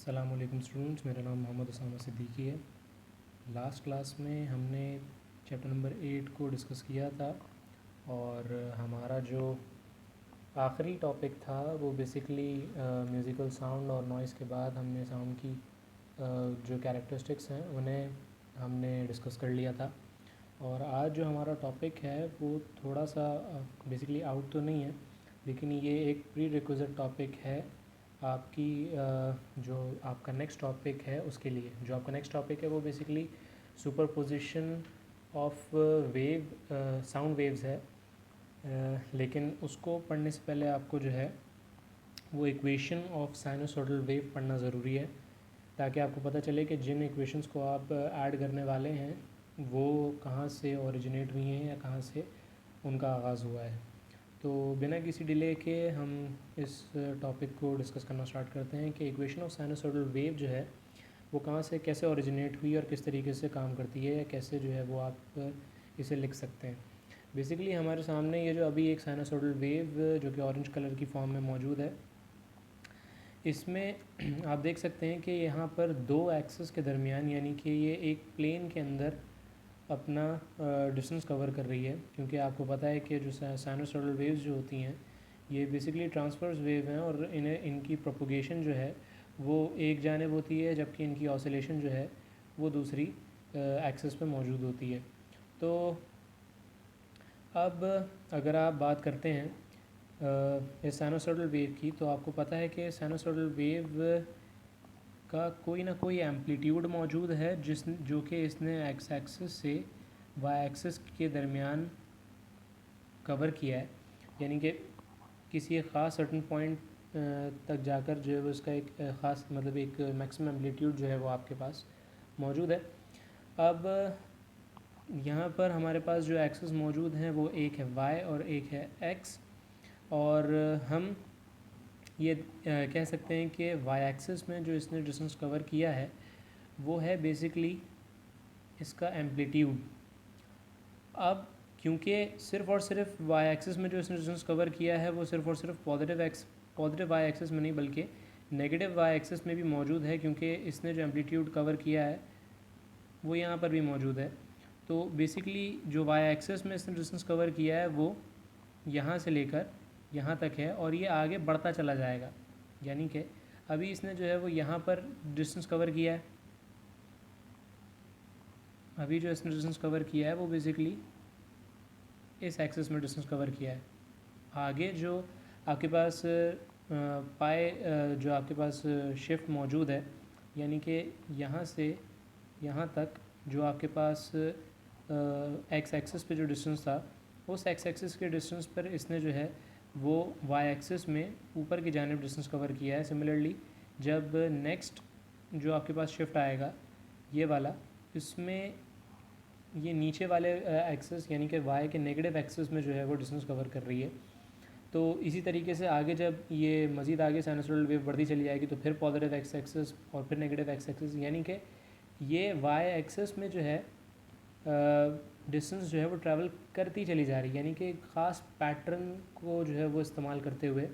अस्सलाम वालेकुम स्टूडेंट्स, मेरा नाम मोहम्मद उसामा सिद्दीकी है। लास्ट क्लास में हमने चैप्टर नंबर 8 को डिस्कस किया था और हमारा जो आखिरी टॉपिक था वो बेसिकली म्यूज़िकल साउंड और नॉइज़ के बाद हमने साउंड की जो कैरेक्टरिस्टिक्स हैं उन्हें हमने डिस्कस कर लिया था। और आज जो हमारा टॉपिक है वो थोड़ा सा बेसिकली आउट तो नहीं है, लेकिन ये एक प्री रिक्विजिट टॉपिक है आपकी जो आपका नेक्स्ट टॉपिक है उसके लिए। जो आपका नेक्स्ट टॉपिक है वो basically superposition of wave sound waves है, लेकिन उसको पढ़ने से पहले आपको जो है वो इक्वेशन ऑफ साइनोसॉइडल वेव पढ़ना ज़रूरी है, ताकि आपको पता चले कि जिन इक्वेशंस को आप ऐड करने वाले हैं वो कहाँ से ओरिजिनेट हुई हैं या कहाँ से उनका आगाज़ हुआ है। तो बिना किसी डिले के हम इस टॉपिक को डिस्कस करना स्टार्ट करते हैं कि इक्वेशन ऑफ साइनोसॉइडल वेव जो है वो कहाँ से कैसे ओरिजिनेट हुई और किस तरीके से काम करती है, या कैसे जो है वो आप इसे लिख सकते हैं। बेसिकली हमारे सामने ये जो अभी एक साइनोसॉइडल वेव जो कि ऑरेंज कलर की फॉर्म में मौजूद है, इसमें आप देख सकते हैं कि यहाँ पर दो एक्सिस के दरमियान, यानी कि ये एक प्लेन के अंदर अपना डिस्टेंस कवर कर रही है। क्योंकि आपको पता है कि जो साइनोसॉइडल वेव्स जो होती हैं ये बेसिकली ट्रांसवर्स वेव हैं और इनकी प्रोपोगेशन जो है वो एक जानिब होती है, जबकि इनकी ऑसिलेशन जो है वो दूसरी एक्सिस पे मौजूद होती है। तो अब अगर आप बात करते हैं इस साइनोसॉइडल वेव की, तो आपको पता है कि साइनोसॉइडल वेव का कोई ना कोई एम्पलीट्यूड मौजूद है जो कि इसने एक्स एक्सिस से वाई एक्सिस के दरमियान कवर किया है। यानी कि किसी एक ख़ास सर्टन पॉइंट तक जाकर जो है वो उसका एक ख़ास मतलब एक मैक्सिमम एम्पलीट्यूड जो है वो आपके पास मौजूद है। अब यहाँ पर हमारे पास जो एक्सिस मौजूद हैं वो एक है वाई और एक है एक्स, और हम ये कह सकते हैं कि वाई एक्सिस में जो इसने डिस्टेंस कवर किया है वो है बेसिकली इसका एम्पलीट्यूड। अब क्योंकि सिर्फ़ और सिर्फ वाई एक्सिस में जो इसने डिस्टेंस कवर किया है वो सिर्फ़ और सिर्फ पॉजिटिव वाई एक्सिस में नहीं बल्कि नेगेटिव वाई एक्सिस में भी मौजूद है, क्योंकि इसने जो एम्पलीट्यूड कवर किया है वो यहाँ पर भी मौजूद है। तो बेसिकली जो वाई एक्सिस में इसने डिस्टेंस कवर किया है वो यहाँ से लेकर यहाँ तक है और ये आगे बढ़ता चला जाएगा। यानी कि अभी इसने जो है वो यहाँ पर डिस्टेंस कवर किया है, अभी जो इसने डिस्टेंस कवर किया है वो बेसिकली इस एक्सिस में डिस्टेंस कवर किया है। आगे जो आपके पास पाए जो आपके पास शिफ्ट मौजूद है, यानी कि यहाँ से यहाँ तक जो आपके पास एक्स एक्सिस पे जो डिस्टेंस था उस एक्स एक्सिस के डिस्टेंस पर इसने जो है वो वाई एक्सिस में ऊपर की जानिब डिस्टेंस कवर किया है। सिमिलरली जब नेक्स्ट जो आपके पास शिफ्ट आएगा ये वाला, इसमें ये नीचे वाले एक्सिस यानी कि वाई के नेगेटिव एक्सिस में जो है वो डिस्टेंस कवर कर रही है। तो इसी तरीके से आगे जब ये मज़ीद आगे साइनसॉइडल वेव बढ़ती चली जाएगी तो फिर पॉजिटिव एक्स एक्सिस और फिर नेगेटिव एक्स एक्सिस, यानी कि ये वाई एक्सिस में जो है डिस्टेंस जो है वो ट्रैवल करती चली जा रही है। यानी कि ख़ास पैटर्न को जो है वो इस्तेमाल करते हुए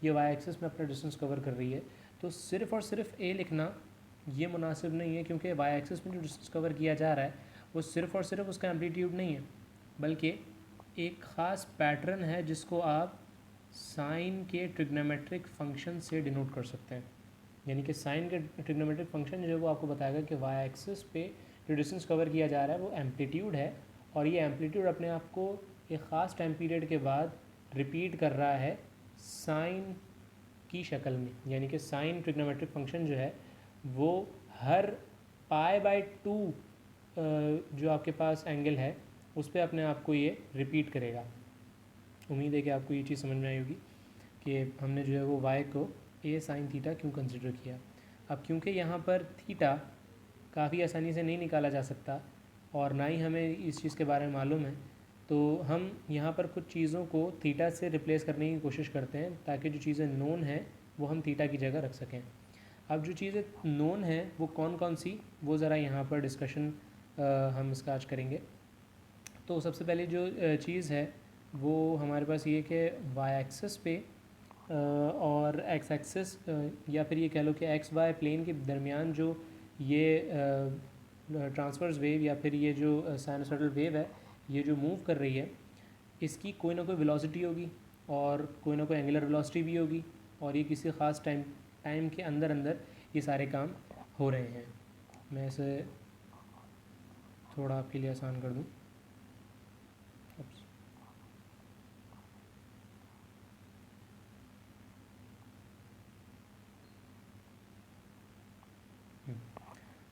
ये वाई एक्सिस में अपना डिस्टेंस कवर कर रही है। तो सिर्फ़ और सिर्फ ए लिखना ये मुनासिब नहीं है, क्योंकि वाई एक्सिस में जो डिस्टेंस कवर किया जा रहा है वो सिर्फ़ और सिर्फ उसका एम्पलीट्यूड नहीं है, बल्कि एक ख़ास पैटर्न है जिसको आप साइन के ट्रिग्नोमेट्रिक फंक्शन से डिनोट कर सकते हैं। यानी कि साइन के ट्रिग्नोमेट्रिक फंक्शन जो है वो आपको बताएगा कि वाई एक्सिस पे जो डिस्टेंस कवर किया जा रहा है वो एम्पलीट्यूड है, और ये एम्पलीट्यूड अपने आप को एक ख़ास टाइम पीरियड के बाद रिपीट कर रहा है साइन की शक्ल में। यानी कि साइन ट्रिग्नोमेट्रिक फंक्शन जो है वो हर π/2 जो आपके पास एंगल है उस पर अपने आप को ये रिपीट करेगा। उम्मीद है कि आपको ये चीज़ समझ में आई होगी कि हमने जो है वो y को a sin थीटा क्यों कंसिडर किया। अब क्योंकि यहाँ पर थीटा काफ़ी आसानी से नहीं निकाला जा सकता और ना ही हमें इस चीज़ के बारे में मालूम है, तो हम यहाँ पर कुछ चीज़ों को थीटा से रिप्लेस करने की कोशिश करते हैं ताकि जो चीज़ें नोन हैं वो हम थीटा की जगह रख सकें। अब जो चीज़ें नोन हैं वो कौन कौन सी, वो ज़रा यहाँ पर डिस्कशन हम इसका आज करेंगे। तो सबसे पहले जो चीज़ है वो हमारे पास ये कि वाई एक्सिस पे और एक्स एक्सिस या फिर ये कह लो कि एक्स वाई प्लेन के दरमियान जो ये ट्रांसवर्स वेव या फिर ये जो साइनसोइडल वेव है, ये जो मूव कर रही है, इसकी कोई ना कोई वेलोसिटी होगी और कोई ना कोई एंगुलर वेलोसिटी भी होगी, और ये किसी ख़ास टाइम के अंदर अंदर ये सारे काम हो रहे हैं। मैं इसे थोड़ा आपके लिए आसान कर दूँ।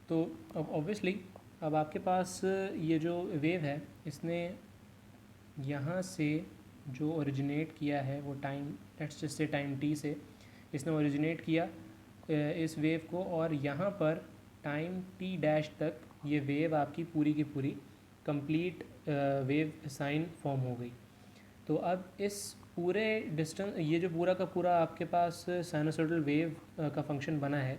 तो अब ऑब्वियसली अब आपके पास ये जो वेव है, इसने यहाँ से जो ओरिजिनेट किया है वो time, let's just say time T से इसने ओरिजिनेट किया इस वेव को, और यहाँ पर टाइम टी डैश तक ये वेव आपकी पूरी की पूरी कंप्लीट वेव साइन फॉर्म हो गई। तो अब इस पूरे डिस्टेंस, ये जो पूरा का पूरा आपके पास साइनोसॉइडल वेव का फंक्शन बना है,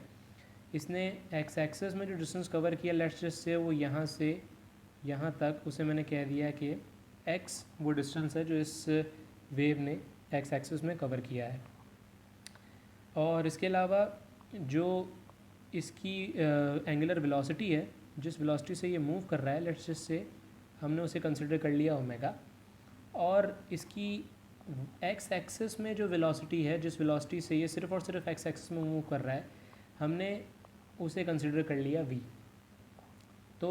इसने एक्स एक्सिस में जो डिस्टेंस कवर किया, लेट्स जस्ट से वो यहाँ से यहाँ तक, उसे मैंने कह दिया कि एक्स वो डिस्टेंस है जो इस वेव ने एक्स एक्सिस में कवर किया है। और इसके अलावा जो इसकी एंगुलर वेलोसिटी है, जिस वेलोसिटी से ये मूव कर रहा है, लेट्स जस्ट से हमने उसे कंसिडर कर लिया ओमेगा, और इसकी एक्स एक्सिस में जो वेलोसिटी है, जिस वेलोसिटी से ये सिर्फ और सिर्फ एक्स एक्सिस में मूव कर रहा है, हमने उसे कंसिडर कर लिया v। तो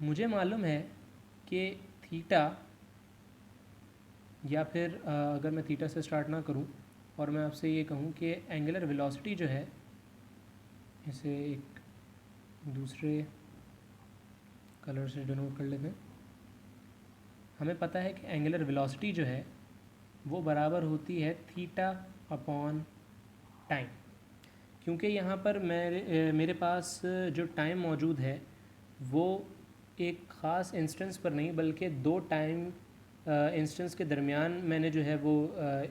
मुझे मालूम है कि थीटा, या फिर अगर मैं थीटा से स्टार्ट ना करूं और मैं आपसे ये कहूं कि एंगुलर वेलोसिटी जो है, इसे एक दूसरे कलर से डिनोट कर लेते हैं। हमें पता है कि एंगुलर वेलोसिटी जो है वो बराबर होती है थीटा अपॉन टाइम, क्योंकि यहाँ पर मेरे पास जो टाइम मौजूद है वो एक ख़ास इंस्टेंस पर नहीं, बल्कि दो टाइम इंस्टेंस के दरमियान मैंने जो है वो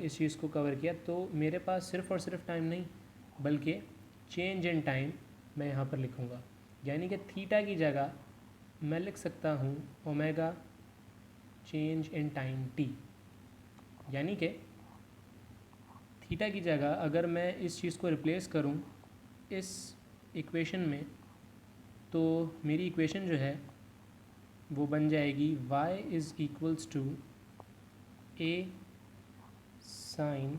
इस चीज़ को कवर किया। तो मेरे पास सिर्फ़ और सिर्फ टाइम नहीं, बल्कि चेंज इन टाइम मैं यहाँ पर लिखूँगा। यानी कि थीटा की जगह मैं लिख सकता हूँ omega change in time T. यानी कि थीटा की जगह अगर मैं इस चीज़ को रिप्लेस करूं इस इक्वेशन में, तो मेरी इक्वेशन जो है वो बन जाएगी y is equals to a sine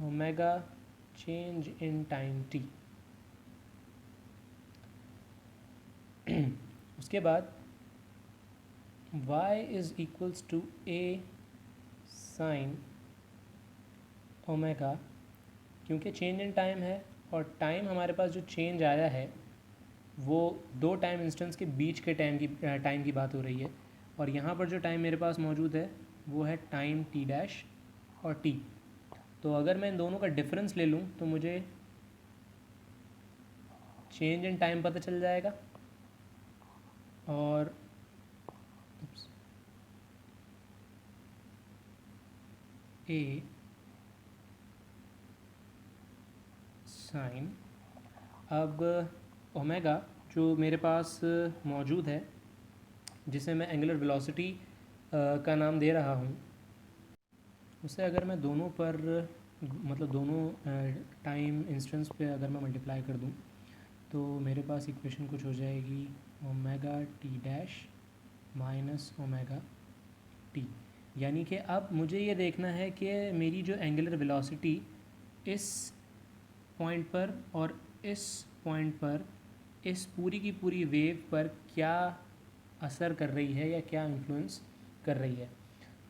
omega change in time t। उसके बाद y is equals to a sine omega, क्योंकि चेंज इन टाइम है और टाइम हमारे पास जो चेंज आया है वो दो टाइम इंस्टेंस के बीच के टाइम की बात हो रही है, और यहाँ पर जो टाइम मेरे पास मौजूद है वो है टाइम टी डैश और टी। तो अगर मैं इन दोनों का डिफरेंस ले लूँ तो मुझे चेंज इन टाइम पता चल जाएगा, और ए साइन, अब ओमेगा जो मेरे पास मौजूद है, जिसे मैं एंगुलर वेलोसिटी का नाम दे रहा हूँ, उसे अगर मैं दोनों पर, मतलब दोनों टाइम इंस्टेंस पे अगर मैं मल्टीप्लाई कर दूँ, तो मेरे पास इक्वेशन कुछ हो जाएगी omega T dash minus omega T. यानी कि अब मुझे ये देखना है कि मेरी जो एंगुलर वेलोसिटी इस पॉइंट पर और इस पॉइंट पर इस पूरी की पूरी वेव पर क्या असर कर रही है या क्या इन्फ्लुएंस कर रही है।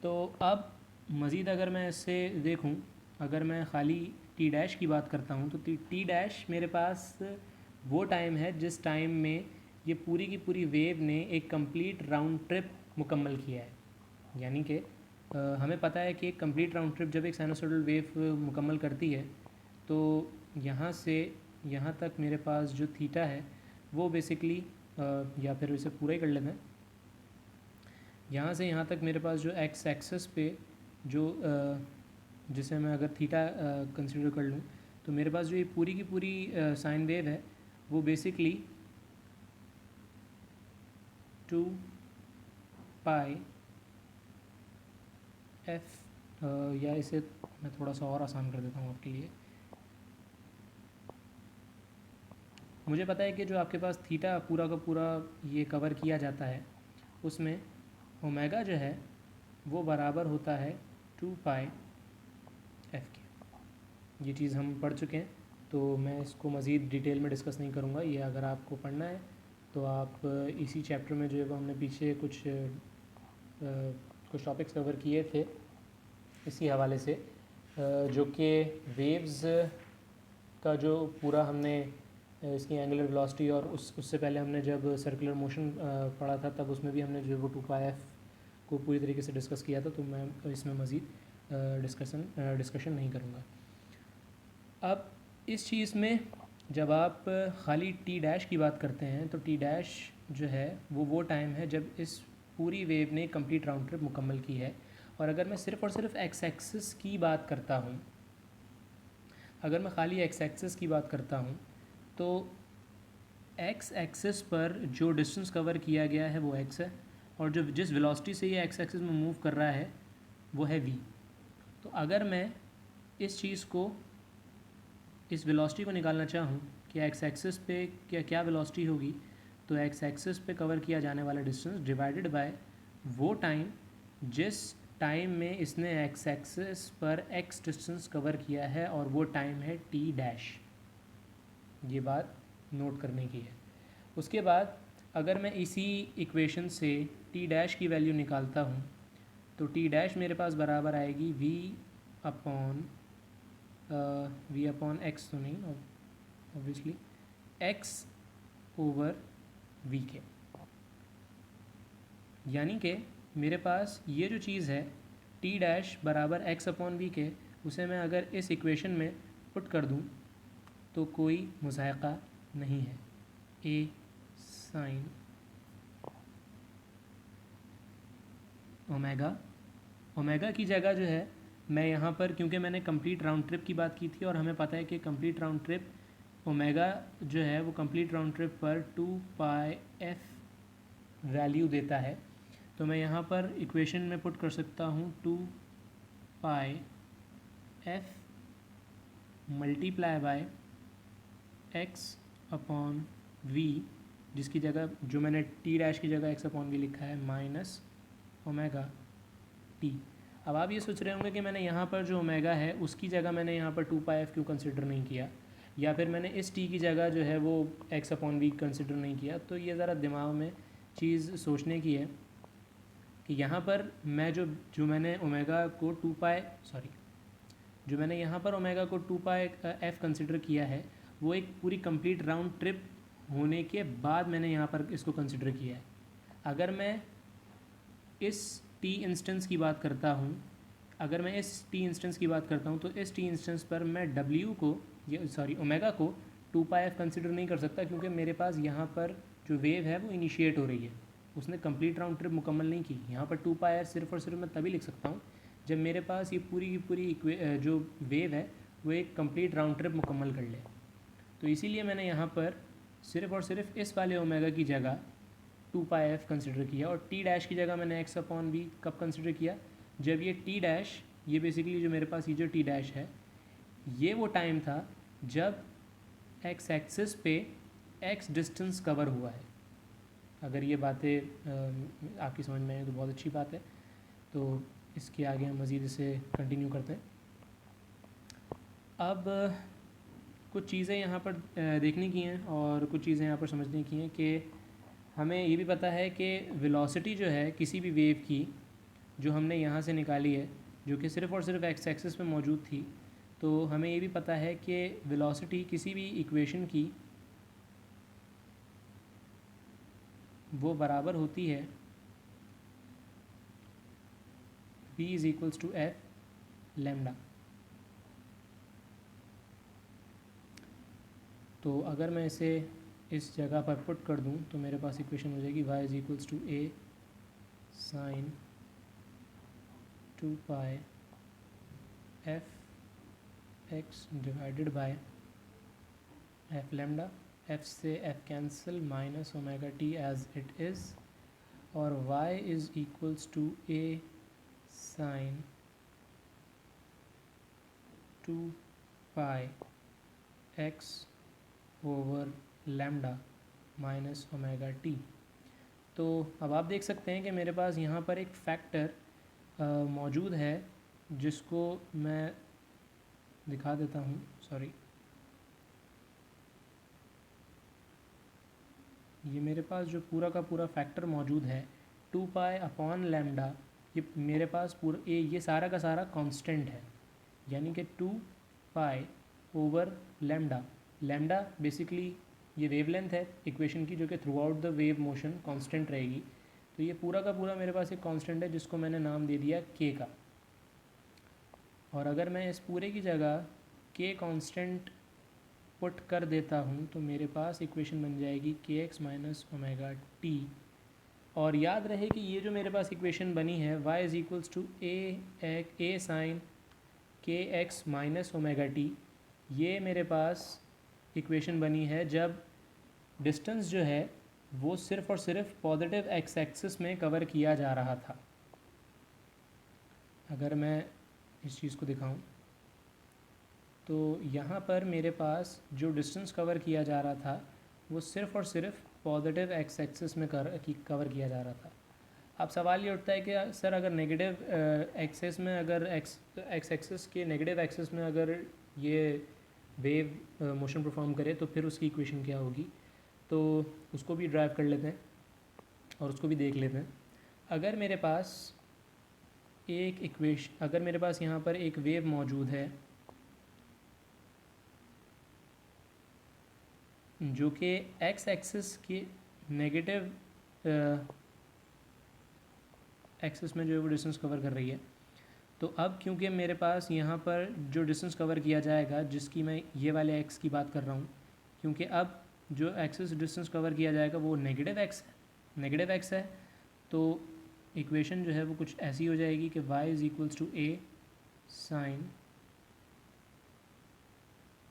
तो अब मज़ीद अगर मैं इससे देखूं, अगर मैं ख़ाली टी डैश की बात करता हूं, तो टी डैश मेरे पास वो टाइम है जिस टाइम में ये पूरी की पूरी वेव ने एक कंप्लीट राउंड ट्रिप मुकम्मल किया है। यानी कि हमें पता है कि एक कंप्लीट राउंड ट्रिप जब एक साइनोसॉइडल वेव मुकम्मल करती है, तो यहाँ से यहाँ तक मेरे पास जो थीटा है वो बेसिकली, या फिर इसे पूरा ही कर लेते हैं, यहाँ से यहाँ तक मेरे पास जो एक्स एक्सिस पे जो जिसे मैं अगर थीटा कंसिडर कर लूँ, तो मेरे पास जो ये पूरी की पूरी साइन वेव है वो बेसिकली 2 पाई एफ या इसे मैं थोड़ा सा और आसान कर देता हूँ आपके लिए। मुझे पता है कि जो आपके पास थीटा पूरा का पूरा ये कवर किया जाता है, उसमें ओमेगा जो है वो बराबर होता है 2 पाई एफ के। ये चीज़ हम पढ़ चुके हैं, तो मैं इसको मज़ीद डिटेल में डिस्कस नहीं करूँगा। ये अगर आपको पढ़ना है तो आप इसी चैप्टर में जो है वो हमने पीछे कुछ टॉपिक्स कवर किए थे इसी हवाले से, जो कि वेव्स का जो पूरा हमने इसकी एंगुलर वेलोसिटी और उससे पहले हमने जब सर्कुलर मोशन पढ़ा था तब उसमें भी हमने जो वो 2 पाई एफ को पूरी तरीके से डिस्कस किया था, तो मैं इसमें मज़ीद डिस्कशन नहीं करूँगा। अब इस चीज़ में जब आप खाली टी डैश की बात करते हैं तो टी डैश जो है वो टाइम है जब इस पूरी वेव ने कंप्लीट राउंड ट्रिप मुकम्मल की है। और अगर मैं सिर्फ़ और सिर्फ एक्स एक्सिस की बात करता हूँ, अगर मैं खाली एक्स एक्सिस की बात करता हूँ तो एक्स एक्सिस पर जो डिस्टेंस कवर किया गया है वो एक्स है, और जो जिस वेलोसिटी से ये एक्स एक्सिस में मूव कर रहा है वो है वी। तो अगर मैं इस चीज़ को, इस वेलोसिटी को निकालना चाहूँ कि एक्स एक्सिस पे क्या वेलोसिटी होगी, तो एक्स एक्सिस पे कवर किया जाने वाला डिस्टेंस डिवाइडेड बाय वो टाइम जिस टाइम में इसने एक्स एक्सिस पर एक्स डिस्टेंस कवर किया है, और वो टाइम है टी डैश। ये बात नोट करने की है। उसके बाद अगर मैं इसी इक्वेशन से टी डैश की वैल्यू निकालता हूँ तो टी डैश मेरे पास बराबर आएगी वी अपॉन एक्स, तो नहीं ऑब्वियसली एक्स ओवर वी के। यानी कि मेरे पास ये जो चीज़ है टी डैश बराबर एक्स अपॉन वी के, उसे मैं अगर इस इक्वेशन में पुट कर दूँ तो कोई मुज़ायक़ा नहीं है। ए साइन ओमेगा की जगह जो है मैं यहाँ पर, क्योंकि मैंने कंप्लीट राउंड ट्रिप की बात की थी और हमें पता है कि कंप्लीट राउंड ट्रिप ओमेगा जो है वो कंप्लीट राउंड ट्रिप पर 2 पाई एफ वैल्यू देता है, तो मैं यहाँ पर इक्वेशन में पुट कर सकता हूँ 2 pi F multiply by x upon v, जिसकी जगह जो मैंने टी डैश की जगह एक्स अपॉन वी लिखा है माइनस ओमेगा टी। अब आप ये सोच रहे होंगे कि मैंने यहाँ पर जो ओमेगा है उसकी जगह मैंने यहाँ पर 2 पाई एफ क्यों कंसिडर नहीं किया, या फिर मैंने इस टी की जगह जो है वो एक्स अपॉन वी कंसिडर नहीं किया। तो ये ज़रा दिमाग में चीज़ सोचने की है कि यहाँ पर मैं जो मैंने ओमेगा को 2 पाई जो मैंने यहाँ पर ओमेगा को 2 पाई एफ कंसिडर किया है वो एक पूरी कंप्लीट राउंड ट्रिप होने के बाद मैंने यहाँ पर इसको कंसिडर किया है। अगर मैं इस टी इंस्टेंस की बात करता हूँ तो इस टी इंस्टेंस पर मैं डब्ल्यू को ओमेगा को 2 पाई एफ कंसिडर नहीं कर सकता, क्योंकि मेरे पास यहाँ पर जो वेव है वो इनिशिएट हो रही है, उसने कंप्लीट राउंड ट्रिप मुकम्मल नहीं की। यहाँ पर 2 पाई एफ सिर्फ और सिर्फ मैं तभी लिख सकता हूँ जब मेरे पास ये पूरी की पूरी जो वेव है वो एक कंप्लीट राउंड ट्रिप मुकम्मल कर ले। तो इसीलिए मैंने यहाँ पर सिर्फ और सिर्फ इस वाले ओमेगा की जगह 2 पाई एफ कंसिडर किया, और टी डैश की जगह मैंने एक्स अपॉन वी कब कंसिडर किया, जब ये टी डैश, ये बेसिकली जो मेरे पास ये जो टी डैश है ये वो टाइम था जब एक्स एक्सिस पे एक्स डिस्टेंस कवर हुआ है। अगर ये बातें आपकी समझ में आए तो बहुत अच्छी बात है। तो इसके आगे हम मज़ीद इसे कंटिन्यू करते हैं। अब कुछ चीज़ें यहाँ पर देखने की हैं और कुछ चीज़ें यहाँ पर समझने की हैं कि हमें ये भी पता है कि वेलोसिटी जो है किसी भी वेव की जो हमने यहाँ से निकाली है, जो कि सिर्फ़ और सिर्फ एक्स एक्सिस में मौजूद थी, तो हमें ये भी पता है कि वेलोसिटी किसी भी इक्वेशन की वो बराबर होती है v is equals to F lambda. तो अगर मैं इसे इस जगह पर पुट कर दूं तो मेरे पास इक्वेशन हो जाएगी y is equals to A sine 2 pi F x divided by F lambda. F से F cancel minus omega t as it is, और y is equals to A sine two pi x over lambda minus omega t. तो अब आप देख सकते हैं कि मेरे पास यहाँ पर एक फैक्टर मौजूद है जिसको मैं दिखा देता हूँ, सॉरी, ये मेरे पास जो पूरा का पूरा फैक्टर मौजूद है 2 पाई अपॉन लैम्डा, ये मेरे पास पूरा ये सारा का सारा कांस्टेंट है, यानी कि 2 pi over lambda. Lambda basically ये वेवलेंथ है इक्वेशन की, जो कि through out the wave motion constant रहेगी। तो ये पूरा का पूरा मेरे पास एक कांस्टेंट है जिसको मैंने नाम दे दिया के का। और अगर मैं इस पूरे की जगह के कांस्टेंट पुट कर देता हूँ तो मेरे पास इक्वेशन बन जाएगी के एक्स माइनस ओमेगा टी। और याद रहे कि ये जो मेरे पास इक्वेशन बनी है y is equals to A sine k x minus omega t, ये मेरे पास इक्वेशन बनी है जब डिस्टेंस जो है वो सिर्फ़ और सिर्फ पॉजिटिव एक्स एक्सिस में कवर किया जा रहा था। अगर मैं इस चीज़ को दिखाऊं तो यहाँ पर मेरे पास जो डिस्टेंस कवर किया जा रहा था वो सिर्फ़ और सिर्फ पॉजिटिव एक्स एक्सिस में कवर किया जा रहा था। अब सवाल ये उठता है कि सर अगर नेगेटिव एक्सिस में, अगर एक्स एक्सिस के नेगेटिव एक्सिस में अगर ये वेव मोशन परफॉर्म करे तो फिर उसकी इक्वेशन क्या होगी। तो उसको भी ड्राइव कर लेते हैं और उसको भी देख लेते हैं। अगर मेरे पास अगर मेरे पास यहाँ पर एक वेव मौजूद है जो कि एक्स एक्सिस के नेगेटिव एक्सिस में जो है वो डिस्टेंस कवर कर रही है, तो अब क्योंकि मेरे पास यहाँ पर जो डिस्टेंस कवर किया जाएगा, जिसकी मैं ये वाले एक्स की बात कर रहा हूँ, क्योंकि अब जो एक्सिस डिस्टेंस कवर किया जाएगा वो नेगेटिव एक्स है, तो इक्वेशन जो है वो कुछ ऐसी हो जाएगी कि y is equals to A sine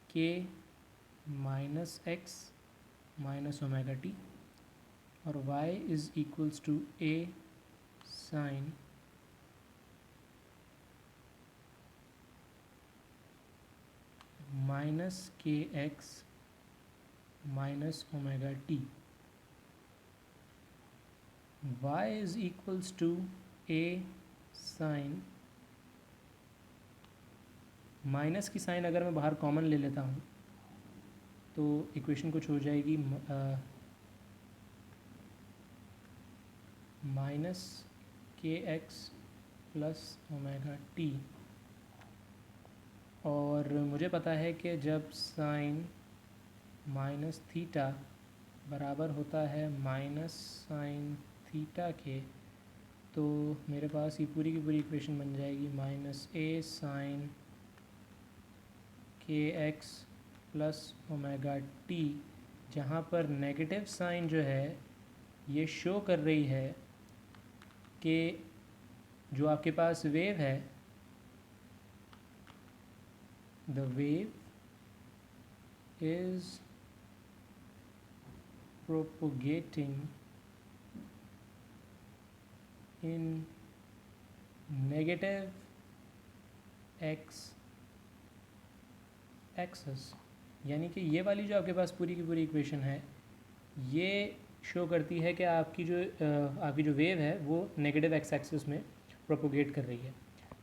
k minus x minus omega t, और y is equals to A sine minus k x minus omega t. y is equals to A sine, minus की sine अगर मैं बाहर common ले लेता हूँ तो equation कुछ हो जाएगी minus k x plus omega t. और मुझे पता है कि जब साइन माइनस थीटा बराबर होता है माइनस साइन थीटा के, तो मेरे पास ये पूरी की पूरी इक्वेशन बन जाएगी माइनस ए sine k x plus omega T, जहाँ पर नेगेटिव साइन जो है ये शो कर रही है कि जो आपके पास वेव है, the wave is propagating in negative x axis. यानी कि ये वाली जो आपके पास पूरी की पूरी इक्वेशन है ये शो करती है कि आपकी जो वेव है वो नेगेटिव एक्स एक्सिस में प्रोपोगेट कर रही है।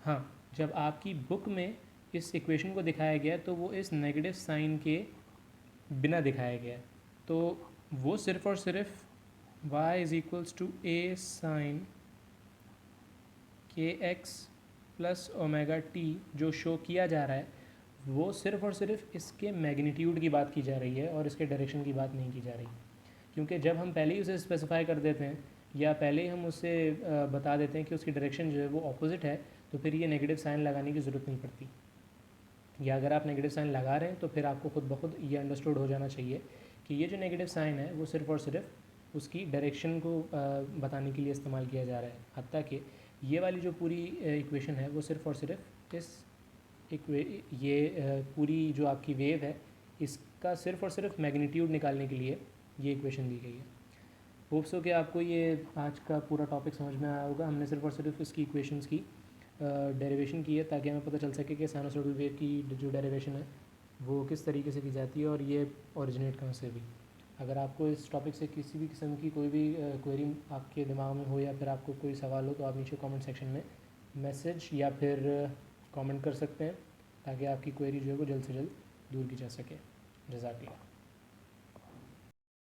हाँ, जब आपकी बुक में इस इक्वेशन को दिखाया गया तो वो इस नेगेटिव साइन के बिना दिखाया गया, तो वो सिर्फ़ और सिर्फ y is equals to A sine k x plus omega t जो शो किया जा रहा है वो सिर्फ़ और सिर्फ इसके मैग्नीट्यूड की बात की जा रही है और इसके डायरेक्शन की बात नहीं की जा रही। क्योंकि जब हम पहले ही उसे स्पेसिफाई कर देते हैं या पहले ही हम उससे बता देते हैं कि उसकी डायरेक्शन जो है वो ऑपोजिट है, तो फिर ये नेगेटिव साइन लगाने की ज़रूरत नहीं पड़ती। या अगर आप नेगेटिव साइन लगा रहे हैं तो फिर आपको खुद ब खुद ये अंडरस्टूड हो जाना चाहिए कि ये जो नेगेटिव साइन है वो सिर्फ़ और सिर्फ उसकी डायरेक्शन को बताने के लिए इस्तेमाल किया जा रहा है। हत्ता कि ये वाली जो पूरी इक्वेशन है वो सिर्फ़ और सिर्फ ये पूरी जो आपकी वेव है इसका सिर्फ़ और सिर्फ मैग्नीट्यूड निकालने के लिए ये इक्वेशन दी गई है। होप्स हो कि आपको ये आज का पूरा टॉपिक समझ में आया होगा। हमने सिर्फ़ और सिर्फ इसकी इक्वेशंस की डेरिवेशन की है, ताकि हमें पता चल सके कि साइनोसॉइडल वेव की जो डेरिवेशन है वो किस तरीके से की जाती है और ये ओरिजिनेट कहाँ से हुई। अगर आपको इस टॉपिक से किसी भी किस्म की कोई भी क्वेरी आपके दिमाग में हो या फिर आपको कोई सवाल हो, तो आप नीचे कमेंट सेक्शन में मैसेज या फिर कमेंट कर सकते हैं, ताकि आपकी क्वेरी जो है वो जल्द से जल्द दूर की जा सके। जज़ाकल्लाह।